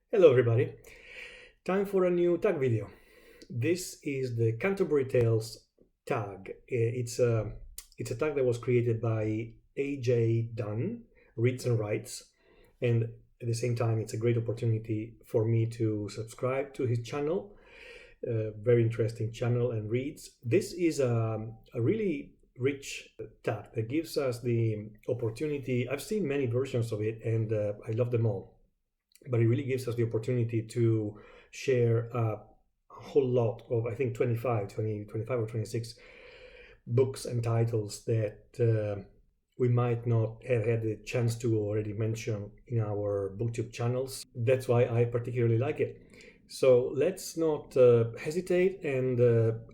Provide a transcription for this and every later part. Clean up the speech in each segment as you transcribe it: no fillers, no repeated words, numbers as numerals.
Hello everybody, time for a new tag video. This is the Canterbury Tales tag. It's a tag that was created by AJ Dunn Reads and Writes, and at the same time it's a great opportunity for me to subscribe to his channel. Very interesting channel and reads. This is a really rich tag that gives us the opportunity. I've seen many versions of it and I love them all, but it really gives us the opportunity to share a whole lot of, I think 25 or 26 books and titles that we might not have had the chance to already mention in our BookTube channels. That's why I particularly like it. So let's not hesitate and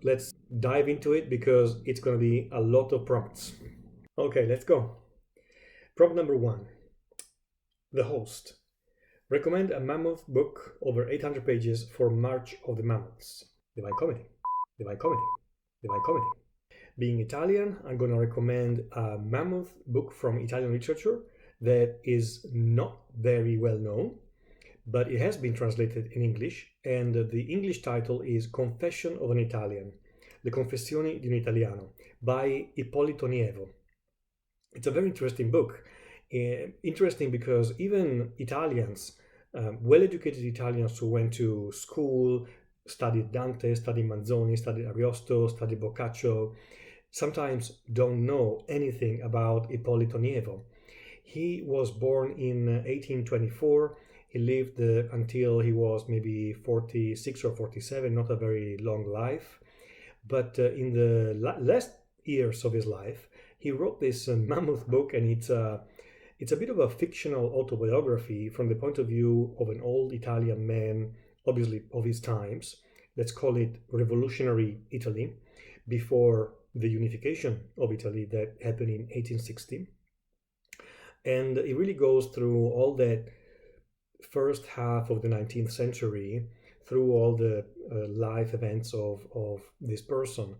let's dive into it, because it's going to be a lot of prompts. Okay, let's go. Prompt number 1. The host. Recommend a Mammoth book over 800 pages for March of the Mammoths. Divine Comedy. Divine Comedy. Divine Comedy. Being Italian, I'm going to recommend a Mammoth book from Italian literature that is not very well known, but it has been translated in English, and the English title is Confession of an Italian, Le Confessioni di un Italiano, by Ippolito Nievo. It's a very interesting book. Interesting because even Italians, well-educated Italians who went to school, studied Dante, studied Manzoni, studied Ariosto, studied Boccaccio, sometimes don't know anything about Ippolito Nievo. He was born in 1824. He lived until he was maybe 46 or 47, not a very long life. But in the last years of his life, he wrote this Mammoth book, and it's a bit of a fictional autobiography from the point of view of an old Italian man, obviously of his times. Let's call it revolutionary Italy, before the unification of Italy that happened in 1860. And it really goes through all that first half of the 19th century, through all the life events of this person,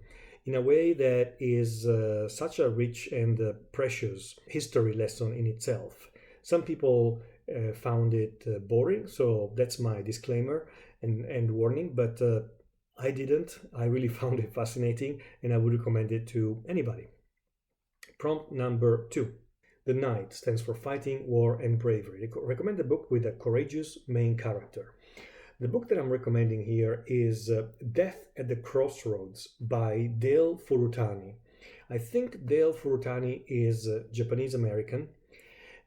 in a way that is such a rich and precious history lesson in itself. Some people found it boring, so that's my disclaimer and warning, but I didn't. I really found it fascinating, and I would recommend it to anybody. Prompt number 2. The Knight stands for Fighting, War, and Bravery. I recommend a book with a courageous main character. The book that I'm recommending here is Death at the Crossroads by Dale Furutani. I think Dale Furutani is Japanese American,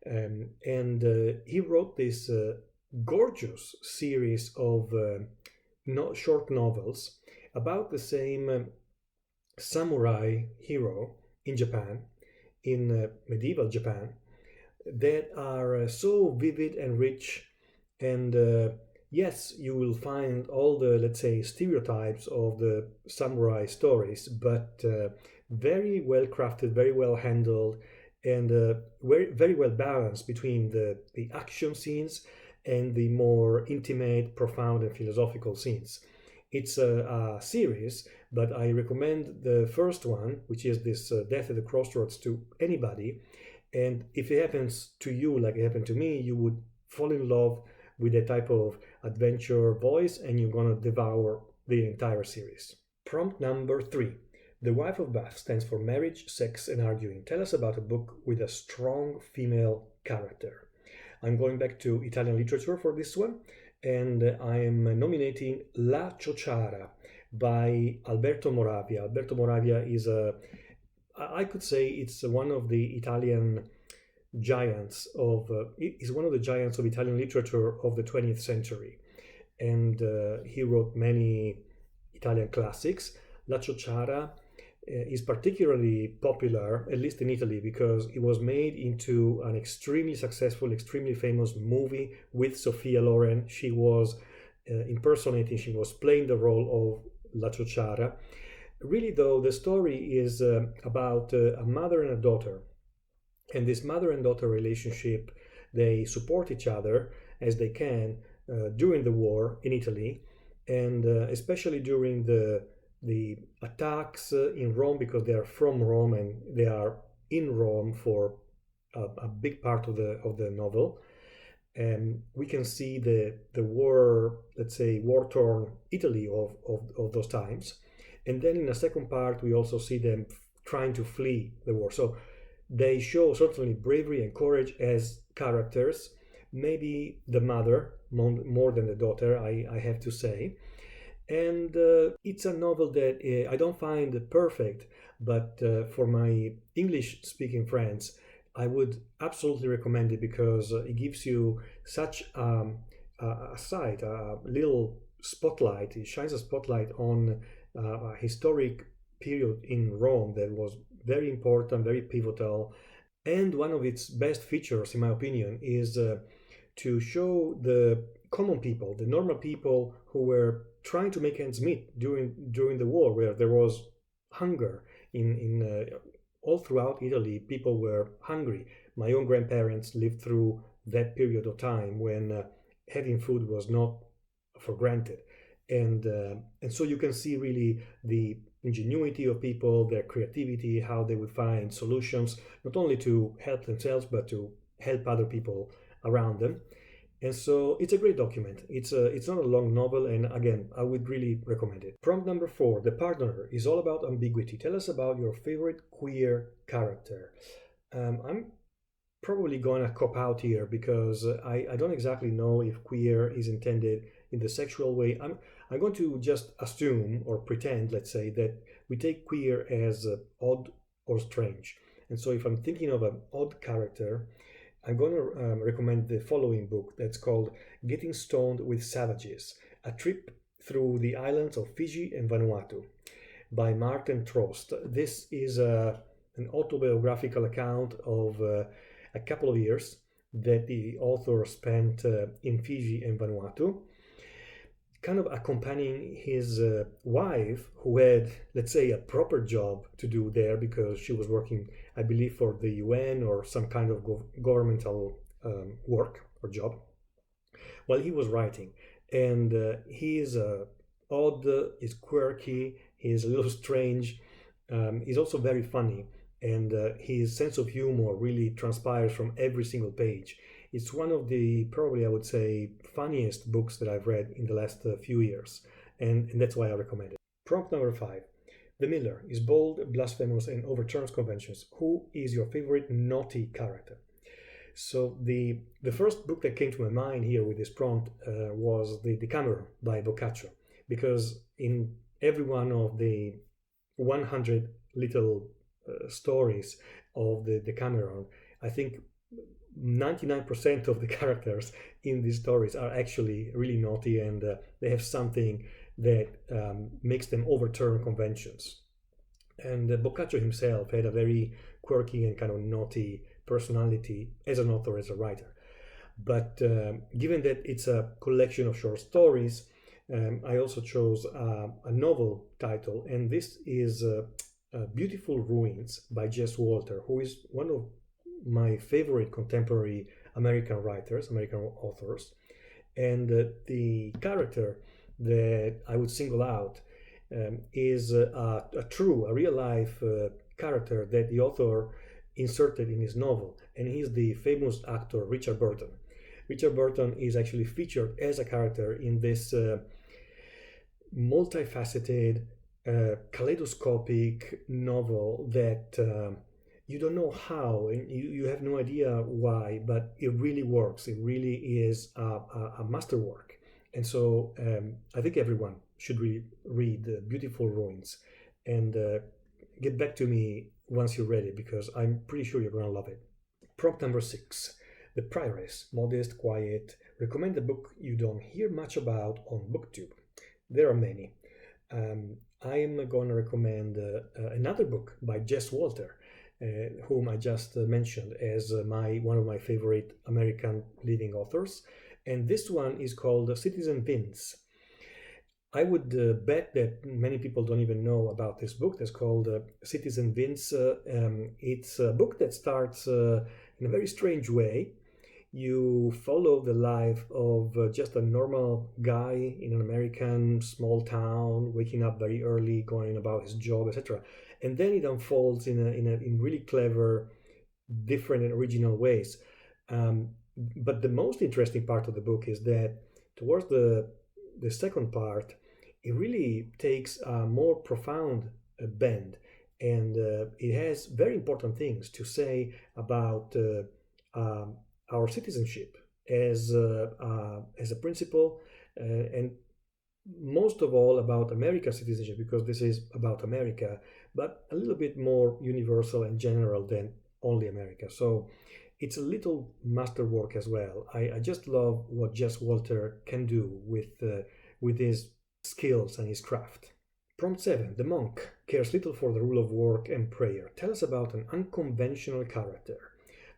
and he wrote this gorgeous series of short novels about the same samurai hero in Japan, in medieval Japan, that are so vivid and rich. And yes, you will find all the, let's say, stereotypes of the samurai stories, but very well crafted, very well handled, and very well balanced between the action scenes and the more intimate, profound, and philosophical scenes. It's a series, but I recommend the first one, which is this Death at the Crossroads, to anybody. And if it happens to you like it happened to me, you would fall in love with that type of adventure voice, and you're gonna devour the entire series. Prompt number 3. The Wife of Bath stands for Marriage, Sex, and Arguing. Tell us about a book with a strong female character. I'm going back to Italian literature for this one, and I am nominating La Ciociara by Alberto Moravia. Alberto Moravia is I could say it's one of the Italian giants of is one of the giants of Italian literature of the 20th century, and he wrote many Italian classics. La Ciociara is particularly popular, at least in Italy, because it was made into an extremely successful, extremely famous movie with Sophia Loren. She was she was playing the role of La Ciociara. Really, though, the story is about a mother and a daughter. And this mother and daughter relationship, they support each other as they can during the war in Italy, and especially during the attacks in Rome, because they are from Rome and they are in Rome for a big part of the novel. we can see the war, let's say, war-torn Italy of those times. And then in a second part, we also see them trying to flee the war. So they show certainly bravery and courage as characters, maybe the mother more than the daughter, I have to say. And it's a novel that I don't find perfect, but for my English-speaking friends, I would absolutely recommend it because it gives you such a sight, a little spotlight. It shines a spotlight on a historic period in Rome that was very important, very pivotal. And one of its best features, in my opinion, is to show the common people, the normal people who were trying to make ends meet during the war, where there was hunger in all throughout Italy. People were hungry. My own grandparents lived through that period of time when having food was not for granted, and so you can see really the ingenuity of people, their creativity, how they would find solutions, not only to help themselves but to help other people around them. And so it's a great document. It's not a long novel, and again, I would really recommend it. Prompt number 4, The Pardoner, is all about ambiguity. Tell us about your favorite queer character. I'm probably gonna cop out here because I don't exactly know if queer is intended in the sexual way. I'm going to just assume or pretend, let's say, that we take queer as odd or strange. And so if I'm thinking of an odd character, I'm going to recommend the following book that's called Getting Stoned with Savages, A Trip Through the Islands of Fiji and Vanuatu by Martin Trost. This is an autobiographical account of a couple of years that the author spent in Fiji and Vanuatu, kind of accompanying his wife, who had, let's say, a proper job to do there because she was working, I believe, for the UN or some kind of governmental work or job, while he was writing. And he is odd, he's quirky, he's a little strange, he's also very funny, and his sense of humor really transpires from every single page. It's one of the, probably I would say, funniest books that I've read in the last few years, and that's why I recommend it. Prompt number 5. The Miller is bold, blasphemous, and overturns conventions. Who is your favorite naughty character? So the first book that came to my mind here with this prompt was the Decameron by Boccaccio, because in every one of the 100 little stories of the Decameron, I think 99% of the characters in these stories are actually really naughty, and they have something that makes them overturn conventions. And Boccaccio himself had a very quirky and kind of naughty personality as an author, as a writer. But given that it's a collection of short stories, I also chose a novel title, and this is Beautiful Ruins by Jess Walter, who is one of my favorite contemporary American writers, American authors. And the character that I would single out is a real life character that the author inserted in his novel, and he's the famous actor Richard Burton. Richard Burton is actually featured as a character in this multifaceted, kaleidoscopic novel that you don't know how, and you have no idea why, but it really works. It really is a masterwork. And so I think everyone should read Beautiful Ruins, and get back to me once you're ready, because I'm pretty sure you're going to love it. Prompt number 6. The Prioress, modest, quiet. Recommend a book you don't hear much about on BookTube. There are many. I'm going to recommend another book by Jess Walter, whom I just mentioned as one of my favorite American living authors. And this one is called Citizen Vince. I would bet that many people don't even know about this book that's called Citizen Vince. It's a book that starts in a very strange way. You follow the life of just a normal guy in an American small town, waking up very early, going about his job, etc. And then it unfolds in really clever, different and original ways. But the most interesting part of the book is that towards the second part, it really takes a more profound bend, and it has very important things to say about our citizenship as a principle, and most of all about America's citizenship, because this is about America, but a little bit more universal and general than only America. So it's a little masterwork as well. I just love what Jess Walter can do with his skills and his craft. Prompt 7. The monk cares little for the rule of work and prayer. Tell us about an unconventional character.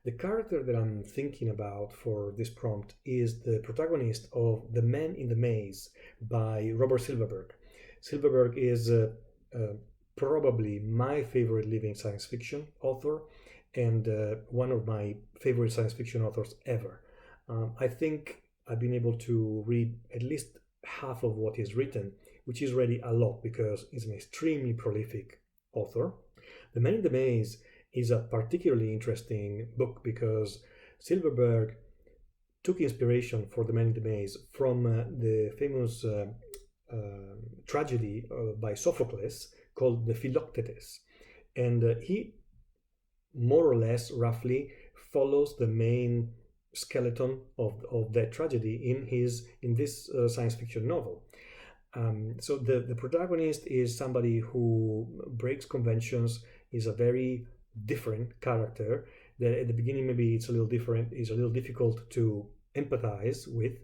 The character that I'm thinking about for this prompt is the protagonist of The Man in the Maze by Robert Silverberg. Silverberg is probably my favorite living science fiction author, and one of my favorite science fiction authors ever. I think I've been able to read at least half of what he's written, which is already a lot because he's an extremely prolific author. The Man in the Maze is a particularly interesting book because Silverberg took inspiration for The Man in the Maze from the famous tragedy by Sophocles called the Philoctetes, and he more or less roughly follows the main skeleton of that tragedy in this science fiction novel. So the protagonist is somebody who breaks conventions, is a very different character that at the beginning maybe it's a little difficult to empathize with,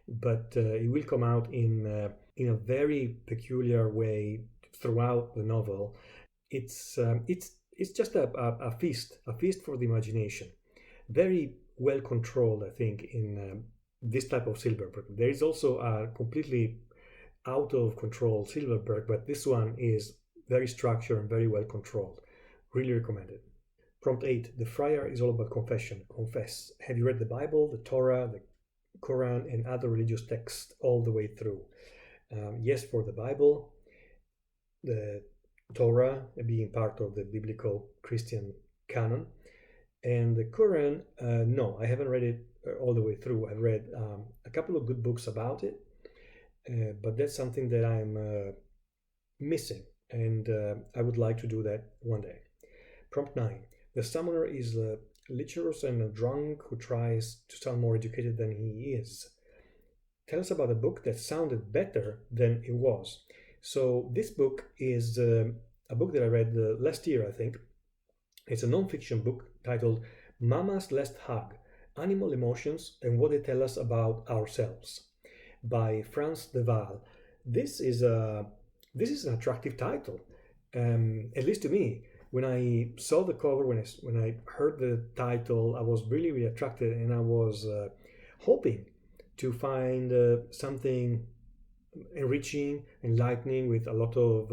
but it will come out in a very peculiar way throughout the novel. It's just a feast for the imagination. Very well controlled, I think, in this type of Silverberg. There is also a completely out of control Silverberg, but this one is very structured and very well controlled. Really recommended. Prompt 8. The friar is all about confession. Confess. Have you read the Bible, the Torah, the Quran, and other religious texts all the way through? Yes, for the Bible, the Torah being part of the biblical Christian canon, and the Quran, no, I haven't read it all the way through. I've read a couple of good books about it, but that's something that I'm missing, and I would like to do that one day. Prompt 9. The summoner is lecherous and a drunk who tries to sound more educated than he is. Tell us about a book that sounded better than it was. So this book is a book that I read last year, I think. It's a non-fiction book titled Mama's Last Hug, Animal Emotions and What They Tell Us About Ourselves by Frans de Waal. This is an attractive title, at least to me. When I saw the cover, when I heard the title, I was really, really attracted, and I was hoping to find something enriching, enlightening, with a lot of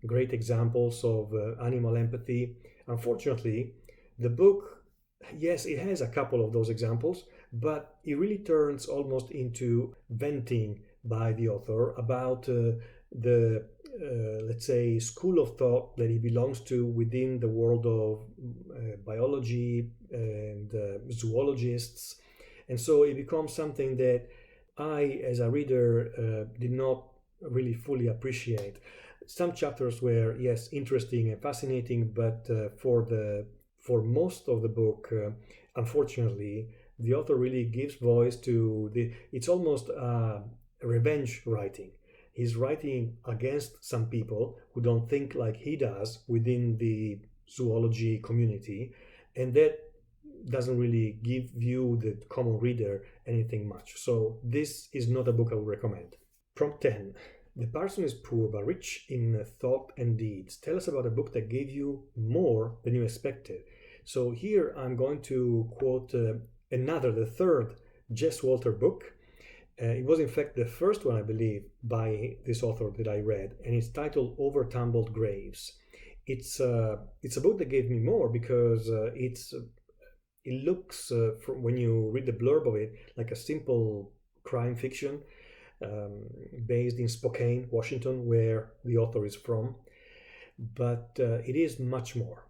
great examples of animal empathy. Unfortunately, the book, yes, it has a couple of those examples, but it really turns almost into venting by the author about the let's say, school of thought that he belongs to within the world of biology and zoologists. And so it becomes something that I, as a reader, did not really fully appreciate. Some chapters were, yes, interesting and fascinating, but for most of the book, unfortunately, the author really gives voice to it's almost revenge writing. He's writing against some people who don't think like he does within the zoology community, and that doesn't really give you, the common reader, anything much. So this is not a book I would recommend. Prompt 10. The parson is poor but rich in thought and deeds. Tell us about a book that gave you more than you expected. So here I'm going to quote the third Jess Walter book. It was in fact the first one, I believe, by this author that I read, and it's titled Over Tumbled Graves. It's a book that gave me more because it looks, when you read the blurb of it, like a simple crime fiction based in Spokane, Washington, where the author is from. But it is much more.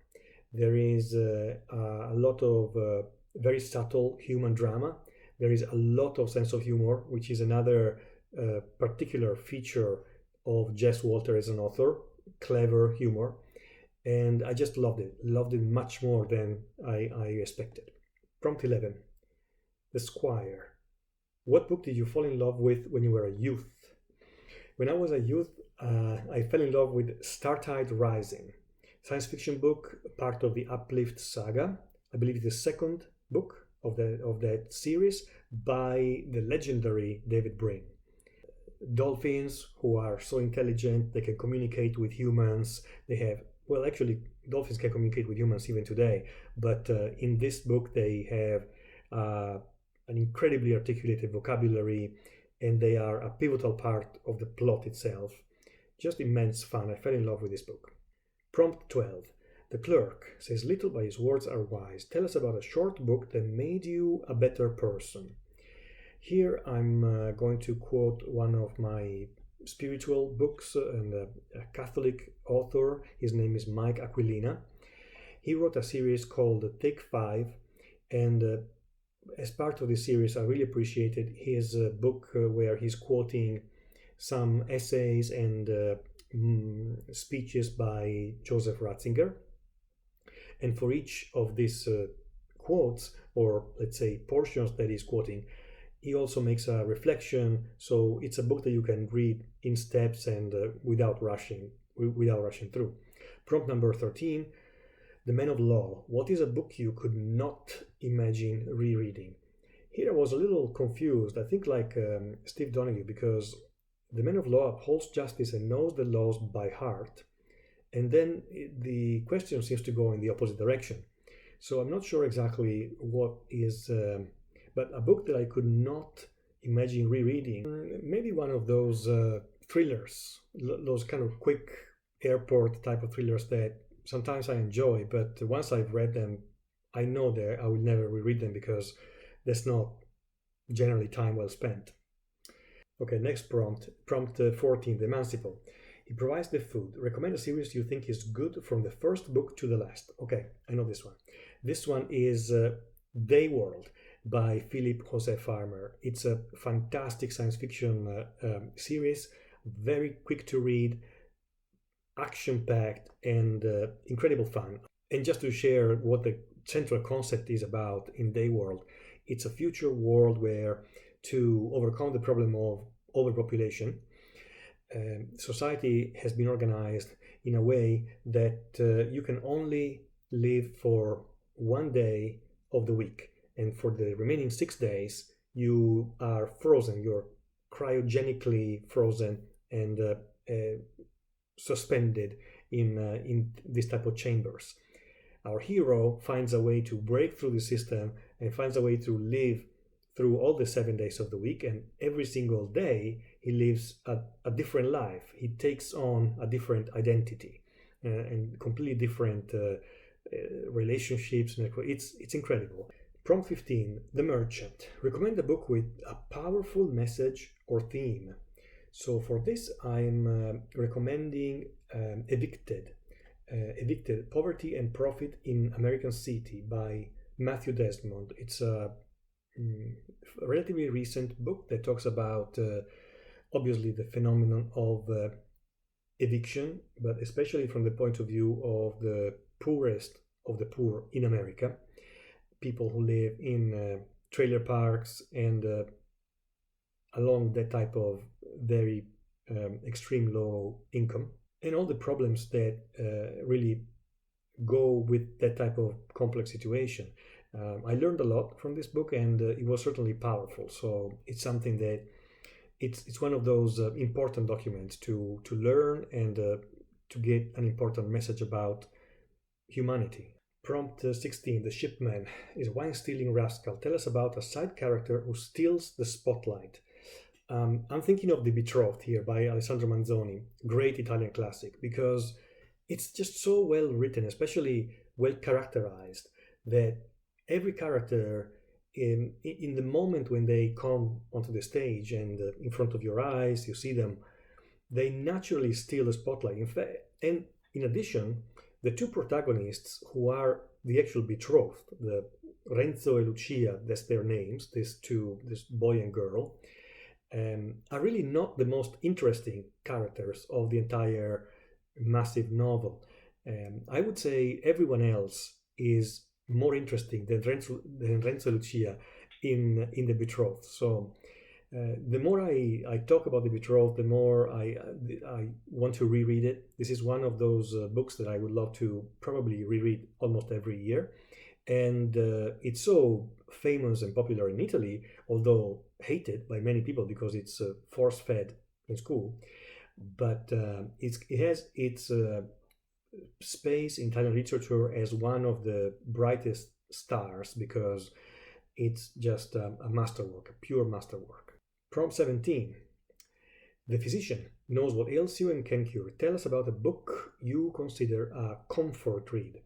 There is a lot of very subtle human drama. There is a lot of sense of humor, which is another particular feature of Jess Walter as an author, clever humor. And I just loved it much more than I expected. Prompt 11, The Squire. What book did you fall in love with when you were a youth? When I was a youth, I fell in love with STARTIDE Rising, science fiction book, part of the Uplift saga. I believe it's the second book of that series by the legendary David BRIN. Dolphins who are so intelligent, they can communicate with humans. They have, well, actually, dolphins can communicate with humans even today, but in this book they have an incredibly articulated vocabulary, and they are a pivotal part of the plot itself. Just immense fun. I fell in love with this book. Prompt 12. The Clerk says, little but his words are wise. Tell us about a short book that made you a better person. Here I'm going to quote one of my spiritual books and a Catholic author. His name is Mike Aquilina. He wrote a series called Take 5, and as part of this series I really appreciated his book where he's quoting some essays and speeches by Joseph Ratzinger. And for each of these quotes, or let's say portions that he's quoting, he also makes a reflection. So it's a book that you can read in steps and without rushing through. Prompt number 13, The Man of Law. What is a book you could not imagine rereading? Here I was a little confused, I think like Steve Donaghy, because The Man of Law upholds justice and knows the laws by heart. And then the question seems to go in the opposite direction. So I'm not sure exactly what is, but a book that I could not imagine rereading, maybe one of those thrillers, those kind of quick airport type of thrillers that sometimes I enjoy, but once I've read them, I know that I will never reread them because that's not generally time well spent. Okay, next prompt 14, The Emancipal. He provides the food. Recommend a series you think is good from the first book to the last. Okay, I know this one. This one is Day World by Philip Jose Farmer. It's a fantastic science fiction series, very quick to read, action-packed, and incredible fun. And just to share what the central concept is about in Day World, it's a future world where to overcome the problem of overpopulation, society has been organized in a way that you can only live for one day of the week, and for the remaining 6 days you are frozen, you're cryogenically frozen and suspended in this type of chambers. Our hero finds a way to break through the system and finds a way to live through all the 7 days of the week, and every single day he lives a different life. He takes on a different identity and completely different relationships. It's incredible. Prompt 15, The Merchant. Recommend a book with a powerful message or theme. So for this I'm recommending Evicted, Poverty and Profit in American City by Matthew Desmond. It's a relatively recent book that talks about obviously the phenomenon of eviction, but especially from the point of view of the poorest of the poor in America, people who live in trailer parks and along that type of very extreme low income, and all the problems that really go with that type of complex situation. I learned a lot from this book, and it was certainly powerful. So it's something that it's one of those important documents to learn and to get an important message about humanity. Prompt 16, The Shipman is a wine-stealing rascal. Tell us about a side character who steals the spotlight. I'm thinking of The Betrothed here by Alessandro Manzoni, great Italian classic, because it's just so well written, especially well characterized, that every character in the moment when they come onto the stage and in front of your eyes, you see them, they naturally steal the spotlight. In fact, in addition, the two protagonists who are the actual betrothed, the Renzo and Lucia, that's their names, this boy and girl, are really not the most interesting characters of the entire massive novel. I would say everyone else is more interesting than Renzo and Lucia in The Betrothed. So the more I talk about The Betrothed, the more I want to reread it. This is one of those books that I would love to probably reread almost every year. And it's so famous and popular in Italy, although hated by many people because it's force-fed in school. But it has its space in Italian literature as one of the brightest stars because it's just a masterwork, a pure masterwork. Prompt 17. The physician knows what ails you and can cure. Tell us about a book you consider a comfort read.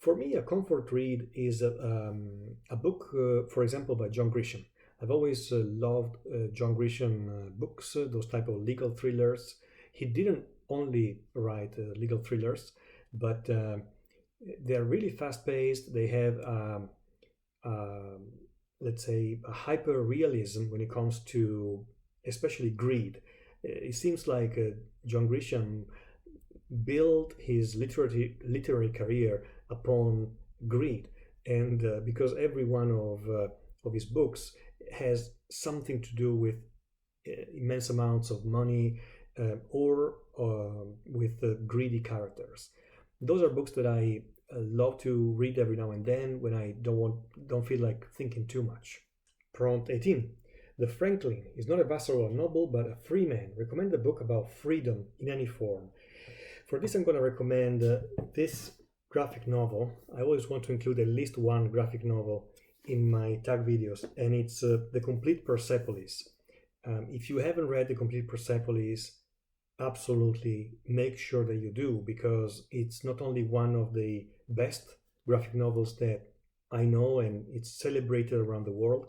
For me, a comfort read is a book, for example, by John Grisham. I've always loved John Grisham books, those type of legal thrillers. He didn't only write legal thrillers, but they're really fast-paced. They have, let's say, a hyper-realism when it comes to especially greed. It seems like John Grisham built his literary career upon greed, and because every one of his books has something to do with immense amounts of money or with greedy characters. Those are books that I love to read every now and then when I don't feel like thinking too much. Prompt 18. The Franklin is not a vassal or noble, but a free man. Recommend a book about freedom in any form. For this, I'm going to recommend this graphic novel. I always want to include at least one graphic novel in my tag videos, and it's The Complete Persepolis. If you haven't read The Complete Persepolis, absolutely make sure that you do, because it's not only one of the best graphic novels that I know, and it's celebrated around the world.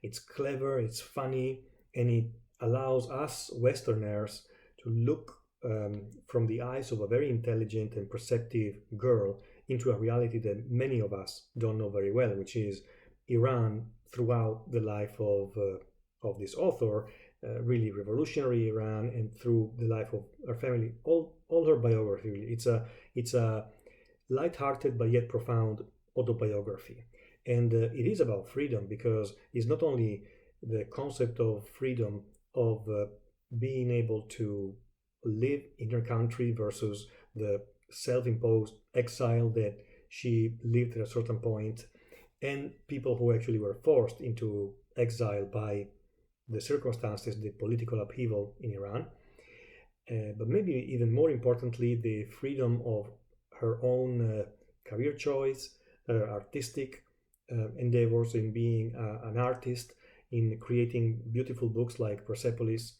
It's clever, it's funny, and it allows us Westerners to look from the eyes of a very intelligent and perceptive girl into a reality that many of us don't know very well, which is Iran throughout the life of this author, really revolutionary Iran, and through the life of her family, all her biography. It's a light-hearted but yet profound autobiography, and it is about freedom, because it's not only the concept of freedom of being able to live in her country versus the self-imposed exile that she lived at a certain point, and people who actually were forced into exile by the circumstances, the political upheaval in Iran. But maybe even more importantly, the freedom of her own career choice, artistic endeavors in being an artist, in creating beautiful books like Persepolis.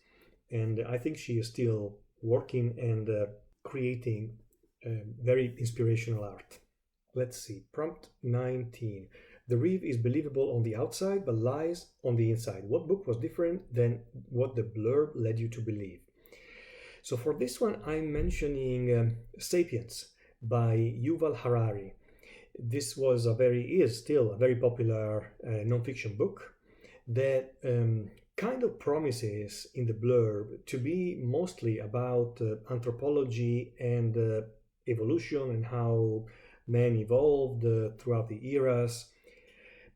And I think she is still working and creating very inspirational art. Let's see, prompt 19. The reeve is believable on the outside but lies on the inside. What book was different than what the blurb led you to believe? So for this one, I'm mentioning Sapiens by Yuval Harari. This is still a very popular non-fiction book that kind of promises in the blurb to be mostly about anthropology and evolution and how man evolved throughout the eras.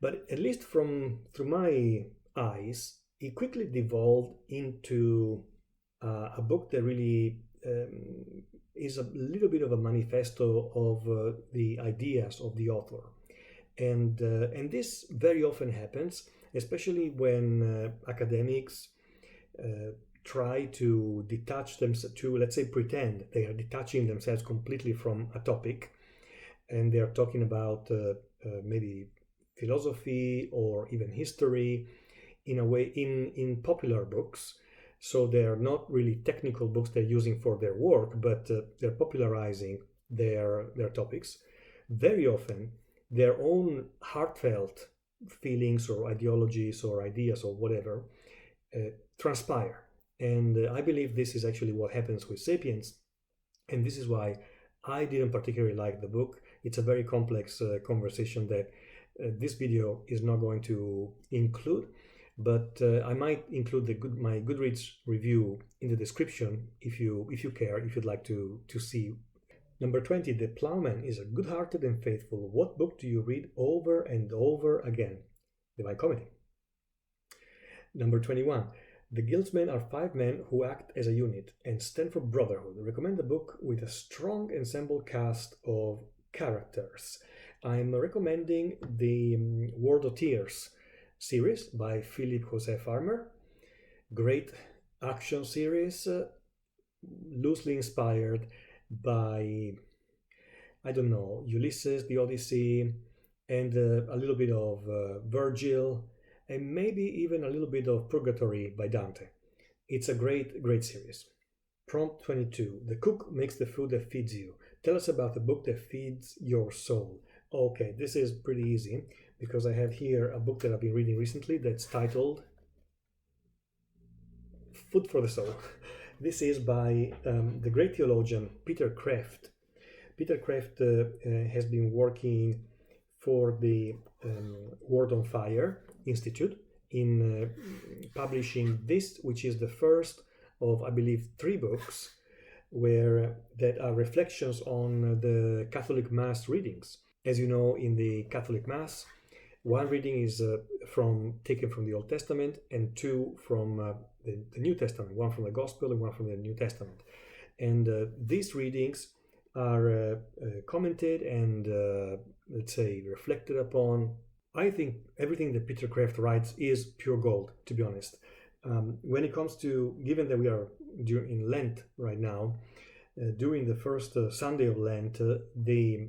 But at least through my eyes, it quickly devolved into a book that really is a little bit of a manifesto of the ideas of the author. And this very often happens, especially when academics try to detach themselves, to, let's say, pretend they are detaching themselves completely from a topic, and they are talking about maybe philosophy or even history in a way in popular books. So they are not really technical books they're using for their work, but they're popularizing their topics. Very often their own heartfelt feelings or ideologies or ideas or whatever transpire. And I believe this is actually what happens with Sapiens, and this is why I didn't particularly like the book. It's a very complex conversation that this video is not going to include, but I might include my Goodreads review in the description if you care, if you'd like to see. Number 20, The Plowman is a good-hearted and faithful. What book do you read over and over again? Divine Comedy. Number 21, The Guildsmen are 5 men who act as a unit and stand for brotherhood. Recommend a book with a strong ensemble cast of characters. I'm recommending the World of Tears series by Philip Jose Farmer. Great action series, loosely inspired by, I don't know, Ulysses, the Odyssey, and a little bit of Virgil, and maybe even a little bit of Purgatory by Dante. It's a great series. Prompt 22. The cook makes the food that feeds you. Tell us about the book that feeds your soul. Okay, this is pretty easy because I have here a book that I've been reading recently that's titled Food for the Soul. This is by the great theologian Peter Kreeft. Peter Kreeft has been working for the Word on Fire Institute in publishing this, which is the first of, I believe, 3 books that are reflections on the Catholic Mass readings. As you know, in the Catholic Mass, one reading is taken from the Old Testament and 2 from the New Testament, one from the Gospel and one from the New Testament. And these readings are commented and, let's say, reflected upon. I think everything that Peter Kreeft writes is pure gold, to be honest. When it comes to, given that we are in Lent right now, during the first Sunday of Lent, the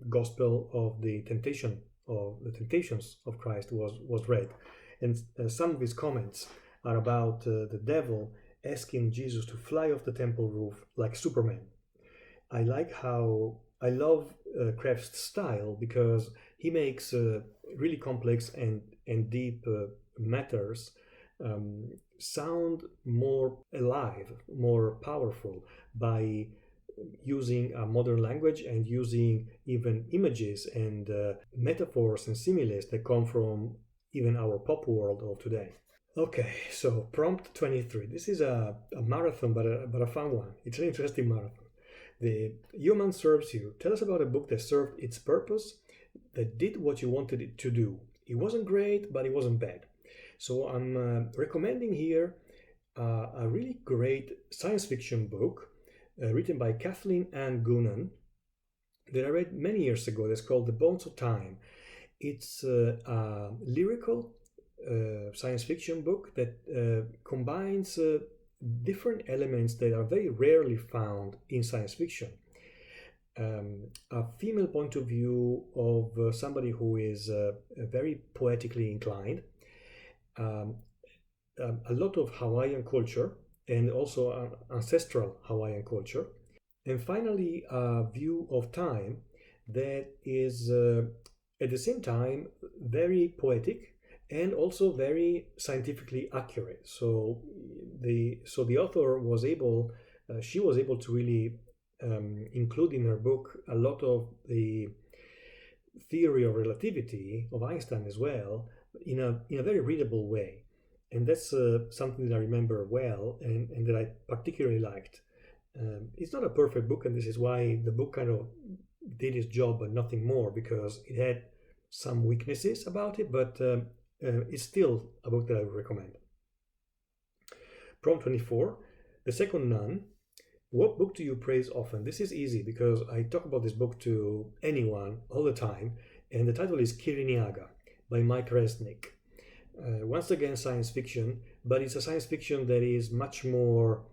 Gospel of the temptations of Christ was read, and some of his comments are about the devil asking Jesus to fly off the temple roof like Superman. I love Kreeft's style because he makes really complex and deep matters sound more alive, more powerful by using a modern language and using even images and metaphors and similes that come from even our pop world of today. Okay, so prompt 23. This is a marathon, but a fun one. It's an interesting marathon. The Human Serves You. Tell us about a book that served its purpose, that did what you wanted it to do. It wasn't great, but it wasn't bad. So I'm recommending here a really great science fiction book written by Kathleen Ann Goonan that I read many years ago. That's called The Bones of Time. It's a lyrical science fiction book that combines different elements that are very rarely found in science fiction. A female point of view of somebody who is very poetically inclined, a lot of Hawaiian culture and also ancestral Hawaiian culture, and finally a view of time that is at the same time very poetic and also very scientifically accurate. So the author was able, she was able to really include in her book a lot of the theory of relativity of Einstein as well in a very readable way. And that's something that I remember well and that I particularly liked. It's not a perfect book, and this is why the book kind of did its job but nothing more, because it had some weaknesses about it, but it's still a book that I would recommend. Prompt 24, The Second Nun. What book do you praise often? This is easy because I talk about this book to anyone all the time, and the title is KIRINYAGA by Mike Resnick. Once again, science fiction, but it's a science fiction that is much more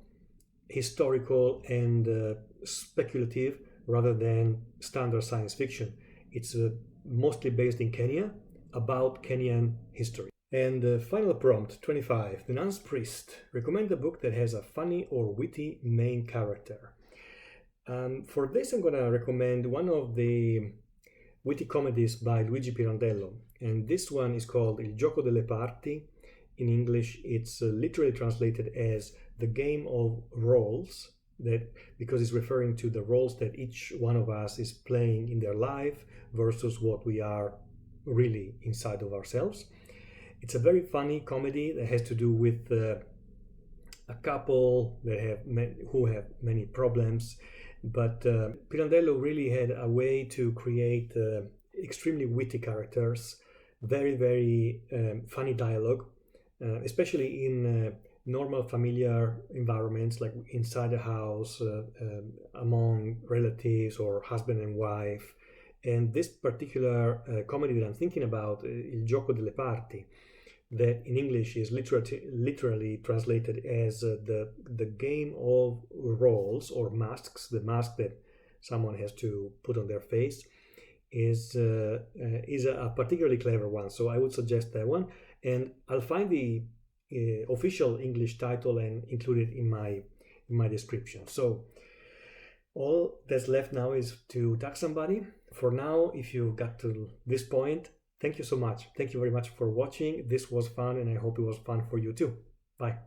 historical and speculative rather than standard science fiction. It's mostly based in Kenya, about Kenyan history. And final prompt, 25. The Nun's Priest. Recommend a book that has a funny or witty main character. For this, I'm going to recommend one of the witty comedies by Luigi Pirandello. And this one is called Il Gioco delle Parti. In English, it's literally translated as The Game of Roles, that because it's referring to the roles that each one of us is playing in their life versus what we are really inside of ourselves. It's a very funny comedy that has to do with a couple that who have many problems, but Pirandello really had a way to create extremely witty characters, very, very funny dialogue, especially in normal familiar environments like inside a house, among relatives or husband and wife. And this particular comedy that I'm thinking about, Il gioco delle parti, that in English is literally translated as the game of roles or masks, the mask that someone has to put on their face, is a particularly clever one. So I would suggest that one, and I'll find the official English title and include it in my description. So all that's left now is to tag somebody. For now, if you got to this point, thank you so much. Thank you very much for watching. This was fun, and I hope it was fun for you too. Bye.